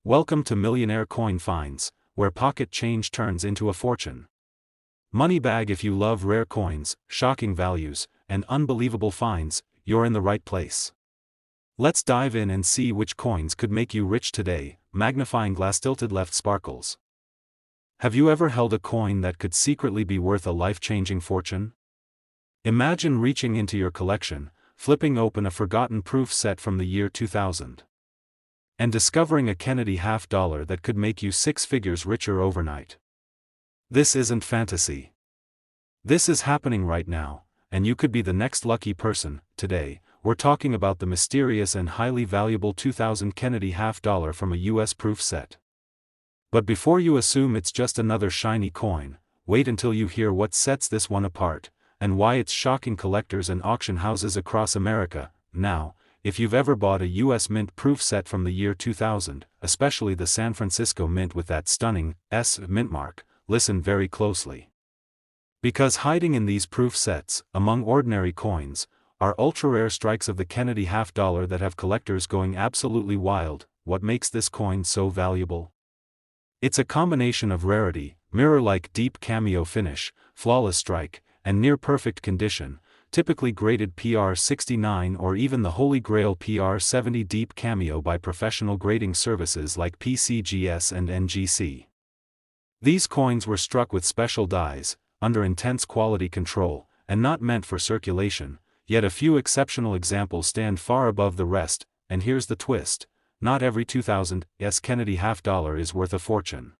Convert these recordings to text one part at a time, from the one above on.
Welcome to Millionaire Coin Finds, where pocket change turns into a fortune. Money bag. If you love rare coins, shocking values, and unbelievable finds, you're in the right place. Let's dive in and see which coins could make you rich today. Magnifying glass. Tilted left sparkles. Have you ever held a coin that could secretly be worth a life-changing fortune? Imagine reaching into your collection, flipping open a forgotten proof set from the year 2000. And discovering a Kennedy half-dollar that could make you six figures richer overnight. This isn't fantasy. This is happening right now, and you could be the next lucky person. Today, we're talking about the mysterious and highly valuable 2000 Kennedy half-dollar from a US proof set. But before you assume it's just another shiny coin, wait until you hear what sets this one apart, and why it's shocking collectors and auction houses across America. Now, if you've ever bought a US Mint proof set from the year 2000, especially the San Francisco Mint with that stunning S mint mark, listen very closely. Because hiding in these proof sets, among ordinary coins, are ultra-rare strikes of the Kennedy half-dollar that have collectors going absolutely wild. What makes this coin so valuable? It's a combination of rarity, mirror-like deep cameo finish, flawless strike, and near-perfect condition, typically graded PR69 or even the Holy Grail PR70 deep cameo by professional grading services like PCGS and NGC. These coins were struck with special dies, under intense quality control, and not meant for circulation, yet a few exceptional examples stand far above the rest. And here's the twist: not every 2000 Kennedy half-dollar is worth a fortune.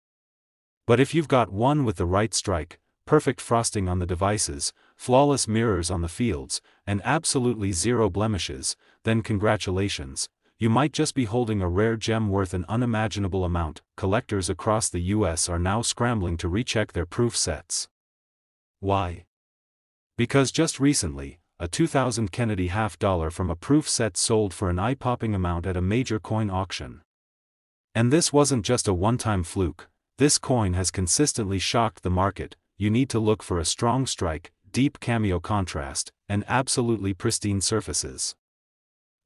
But if you've got one with the right strike, perfect frosting on the devices, flawless mirrors on the fields, and absolutely zero blemishes, then congratulations, you might just be holding a rare gem worth an unimaginable amount. Collectors across the US are now scrambling to recheck their proof sets. Why? Because just recently, a 2000 Kennedy half-dollar from a proof set sold for an eye-popping amount at a major coin auction. And this wasn't just a one-time fluke. This coin has consistently shocked the market. You need to look for a strong strike, deep cameo contrast, and absolutely pristine surfaces.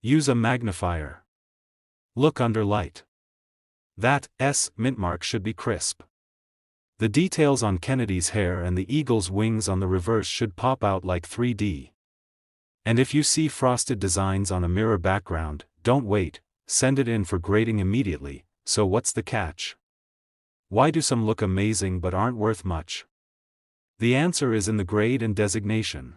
Use a magnifier. Look under light. That S mint mark should be crisp. The details on Kennedy's hair and the eagle's wings on the reverse should pop out like 3D. And if you see frosted designs on a mirror background, don't wait, send it in for grading immediately. So what's the catch? Why do some look amazing but aren't worth much? The answer is in the grade and designation.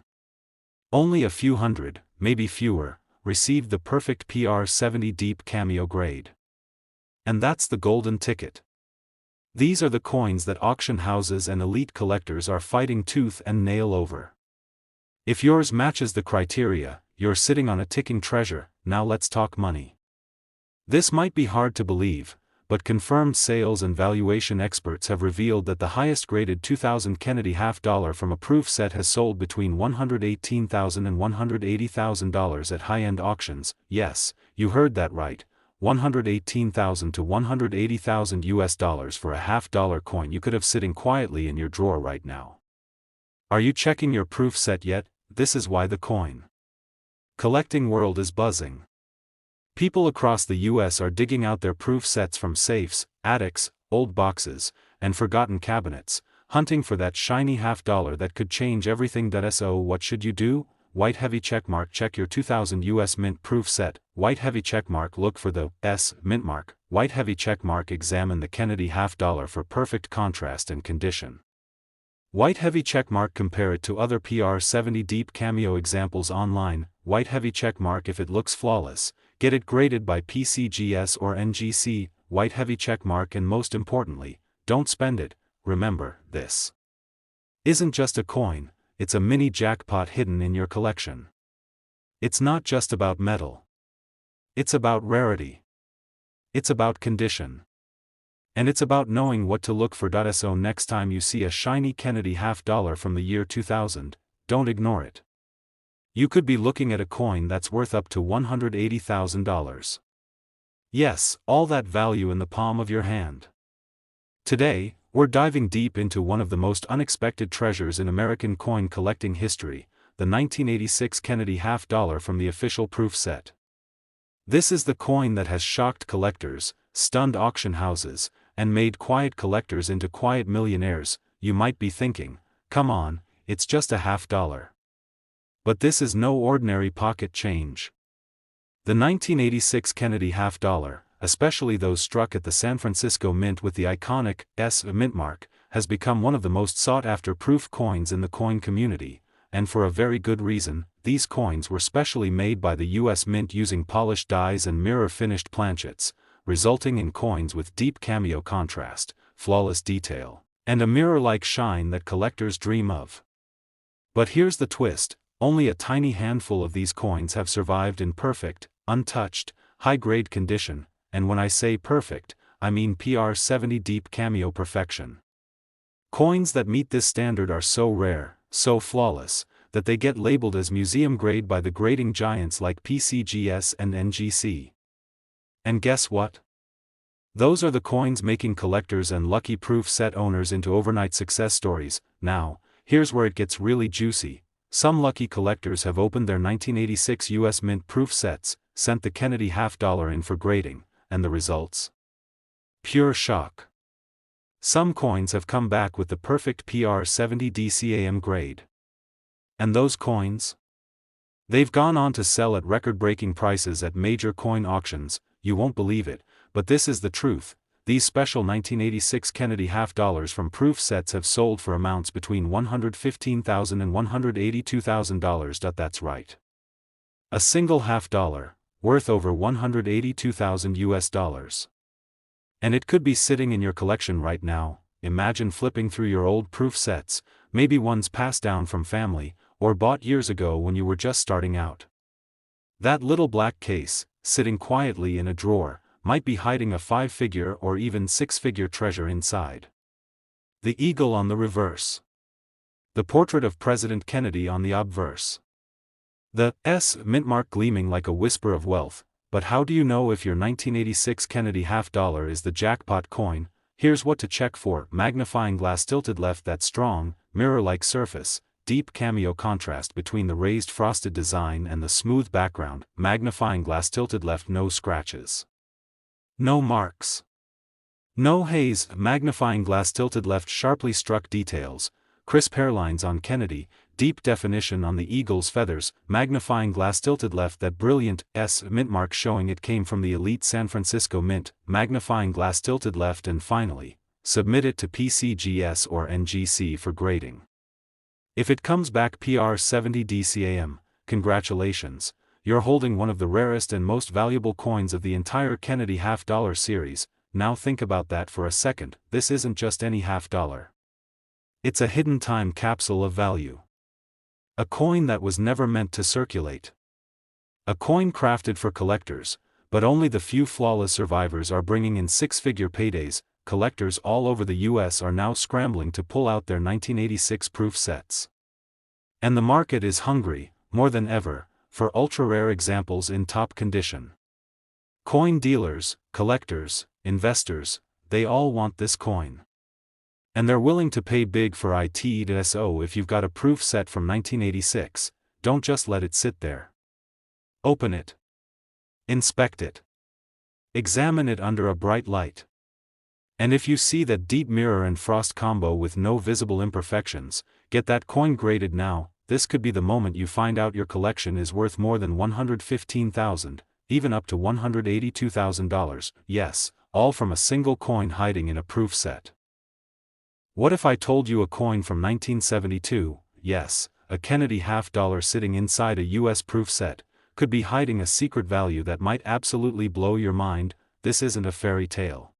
Only a few hundred, maybe fewer, received the perfect PR70 deep cameo grade. And that's the golden ticket. These are the coins that auction houses and elite collectors are fighting tooth and nail over. If yours matches the criteria, you're sitting on a ticking treasure. Now let's talk money. This might be hard to believe, but confirmed sales and valuation experts have revealed that the highest graded 2000 Kennedy half-dollar from a proof set has sold between $118,000 and $180,000 at high-end auctions. Yes, you heard that right, $118,000 to $180,000 US for a half-dollar coin you could have sitting quietly in your drawer right now. Are you checking your proof set yet? This is why the coin collecting world is buzzing. People across the US are digging out their proof sets from safes, attics, old boxes, and forgotten cabinets, hunting for that shiny half-dollar that could change everything. So what should you do? White heavy checkmark. Check your 2000 US Mint proof set. White heavy checkmark. Look for the S mint mark. White heavy checkmark. Examine the Kennedy half-dollar for perfect contrast and condition. White heavy checkmark. Compare it to other PR70 deep cameo examples online. White heavy checkmark. If it looks flawless, get it graded by PCGS or NGC. White heavy checkmark. And most importantly, don't spend it. Remember, this isn't just a coin, it's a mini jackpot hidden in your collection. It's not just about metal. It's about rarity. It's about condition. And it's about knowing what to look for. So next time you see a shiny Kennedy half-dollar from the year 2000, don't ignore it. You could be looking at a coin that's worth up to $180,000. Yes, all that value in the palm of your hand. Today, we're diving deep into one of the most unexpected treasures in American coin collecting history, the 1986 Kennedy half-dollar from the official proof set. This is the coin that has shocked collectors, stunned auction houses, and made quiet collectors into quiet millionaires. You might be thinking, come on, it's just a $50. But this is no ordinary pocket change. The 1986 Kennedy $50, especially those struck at the San Francisco Mint with the iconic S mint mark, has become one of the most sought-after proof coins in the coin community, and for a very good reason. These coins were specially made by the U.S. Mint using polished dies and mirror-finished planchets, resulting in coins with deep cameo contrast, flawless detail, and a mirror-like shine that collectors dream of. But here's the twist: only a tiny handful of these coins have survived in perfect, untouched, high-grade condition, and when I say perfect, I mean PR70 deep cameo perfection. Coins that meet this standard are so rare, so flawless, that they get labeled as museum grade by the grading giants like PCGS and NGC. And guess what? Those are the coins making collectors and lucky proof set owners into overnight success stories. Now, here's where it gets really juicy. Some lucky collectors have opened their 1986 US Mint proof sets, sent the Kennedy $50 in for grading, and the results? Pure shock. Some coins have come back with the perfect PR70 DCAM grade. And those coins? They've gone on to sell at record-breaking prices at major coin auctions. You won't believe it, but this is the truth. These special 1986 Kennedy $50 from proof sets have sold for amounts between $115,000 and $182,000. That's right. A single $50, worth over $182,000 US. And it could be sitting in your collection right now. Imagine flipping through your old proof sets, maybe ones passed down from family, or bought years ago when you were just starting out. That little black case, sitting quietly in a drawer, might be hiding a 5-figure or even 6-figure treasure inside. The eagle on the reverse. The portrait of President Kennedy on the obverse. The S mint mark gleaming like a whisper of wealth. But how do you know if your 1986 Kennedy $50 is the jackpot coin? Here's what to check for: magnifying glass tilted left, that strong, mirror-like surface, deep cameo contrast between the raised frosted design and the smooth background, magnifying glass tilted left, no scratches. No marks. No haze, magnifying glass tilted left, sharply struck details, crisp hairlines on Kennedy, deep definition on the eagle's feathers, magnifying glass tilted left, that brilliant S mint mark showing it came from the elite San Francisco Mint, magnifying glass tilted left, and finally, submit it to PCGS or NGC for grading. If it comes back PR70 DCAM, congratulations, you're holding one of the rarest and most valuable coins of the entire Kennedy $50 series. Now think about that for a second. This isn't just any $50. It's a hidden time capsule of value. A coin that was never meant to circulate. A coin crafted for collectors, but only the few flawless survivors are bringing in 6-figure paydays. Collectors all over the US are now scrambling to pull out their 1986 proof sets. And the market is hungry, more than ever, for ultra-rare examples in top condition. Coin dealers, collectors, investors, they all want this coin. And they're willing to pay big for it. So if you've got a proof set from 1986, don't just let it sit there. Open it. Inspect it. Examine it under a bright light. And if you see that deep mirror and frost combo with no visible imperfections, get that coin graded now. This could be the moment you find out your collection is worth more than $115,000, even up to $182,000, yes, all from a single coin hiding in a proof set. What if I told you a coin from 1972, yes, a Kennedy $50 sitting inside a US proof set, could be hiding a secret value that might absolutely blow your mind? This isn't a fairy tale.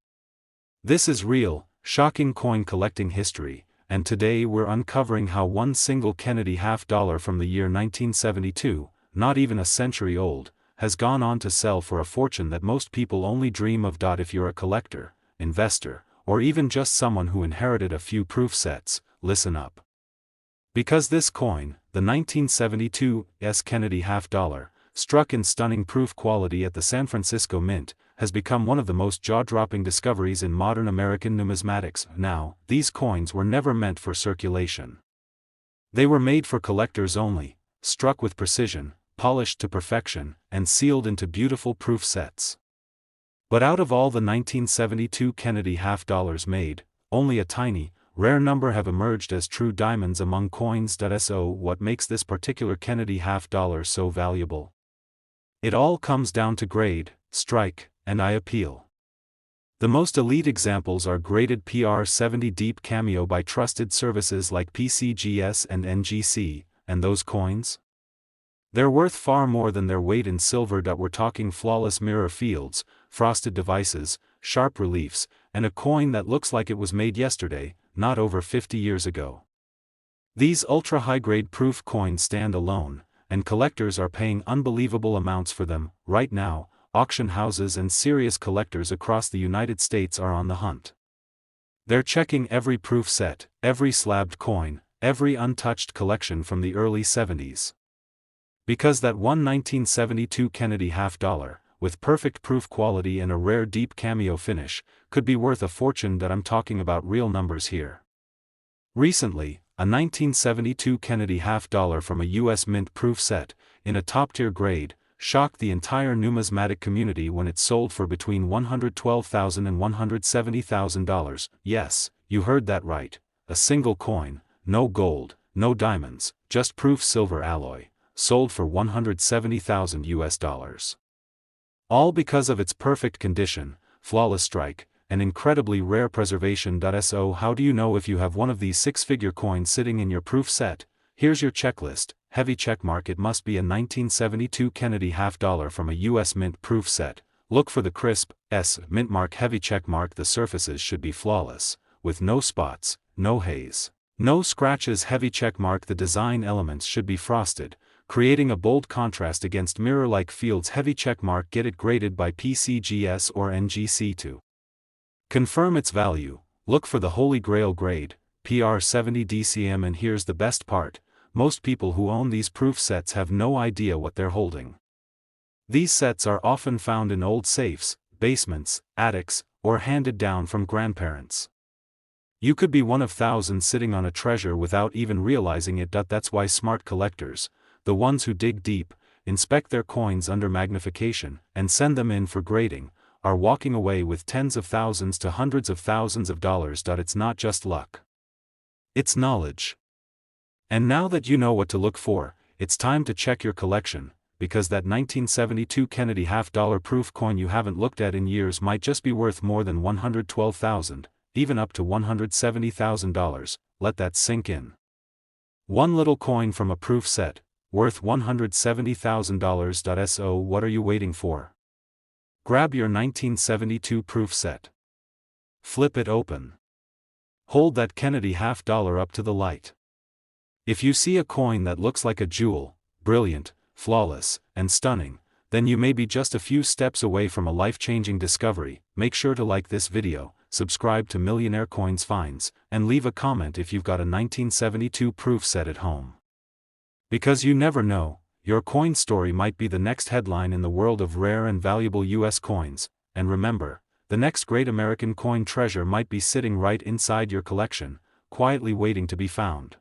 This is real, shocking coin collecting history, and today we're uncovering how one single Kennedy $50 from the year 1972, not even a century old, has gone on to sell for a fortune that most people only dream of. If you're a collector, investor, or even just someone who inherited a few proof sets, listen up. Because this coin, the 1972 S Kennedy $50, struck in stunning proof quality at the San Francisco Mint, has become one of the most jaw-dropping discoveries in modern American numismatics. Now, these coins were never meant for circulation. They were made for collectors only, struck with precision, polished to perfection, and sealed into beautiful proof sets. But out of all the 1972 Kennedy half-dollars made, only a tiny, rare number have emerged as true diamonds among coins. So what makes this particular Kennedy half-dollar so valuable? It all comes down to grade, strike, and eye appeal. The most elite examples are graded PR70 Deep Cameo by trusted services like PCGS and NGC, and those coins? They're worth far more than their weight in silver. We're talking flawless mirror fields, frosted devices, sharp reliefs, and a coin that looks like it was made yesterday, not over 50 years ago. These ultra-high-grade proof coins stand alone, and collectors are paying unbelievable amounts for them. Right now, auction houses and serious collectors across the United States are on the hunt. They're checking every proof set, every slabbed coin, every untouched collection from the early 70s. Because that one 1972 Kennedy half-dollar, with perfect proof quality and a rare deep cameo finish, could be worth a fortune. I'm talking about real numbers here. Recently, a 1972 Kennedy half-dollar from a U.S. Mint proof set, in a top-tier grade, shocked the entire numismatic community when it sold for between $112,000 and $170,000. Yes, you heard that right. A single coin, no gold, no diamonds, just proof silver alloy, sold for $170,000 US. All because of its perfect condition, flawless strike, and incredibly rare preservation. So how do you know if you have one of these six-figure coins sitting in your proof set? Here's your checklist. Heavy checkmark. It must be a 1972 Kennedy half-dollar from a U.S. Mint proof set. Look for the crisp S mint mark. Heavy checkmark. The surfaces should be flawless, with no spots, no haze, no scratches. Heavy checkmark. The design elements should be frosted, creating a bold contrast against mirror-like fields. Heavy checkmark. Get it graded by PCGS or NGC to confirm its value. Look for the Holy Grail grade, PR70 DCM. And here's the best part. Most people who own these proof sets have no idea what they're holding. These sets are often found in old safes, basements, attics, or handed down from grandparents. You could be one of thousands sitting on a treasure without even realizing it. That's why smart collectors, the ones who dig deep, inspect their coins under magnification, and send them in for grading, are walking away with tens of thousands to hundreds of thousands of dollars. It's not just luck. It's knowledge. And now that you know what to look for, it's time to check your collection, because that 1972 Kennedy half-dollar proof coin you haven't looked at in years might just be worth more than $112,000, even up to $170,000. Let that sink in. One little coin from a proof set, worth $170,000. So what are you waiting for? Grab your 1972 proof set. Flip it open. Hold that Kennedy half-dollar up to the light. If you see a coin that looks like a jewel, brilliant, flawless, and stunning, then you may be just a few steps away from a life-changing discovery. Make sure to like this video, subscribe to Millionaire Coins Finds, and leave a comment if you've got a 1972 proof set at home. Because you never know, your coin story might be the next headline in the world of rare and valuable US coins. And remember, the next great American coin treasure might be sitting right inside your collection, quietly waiting to be found.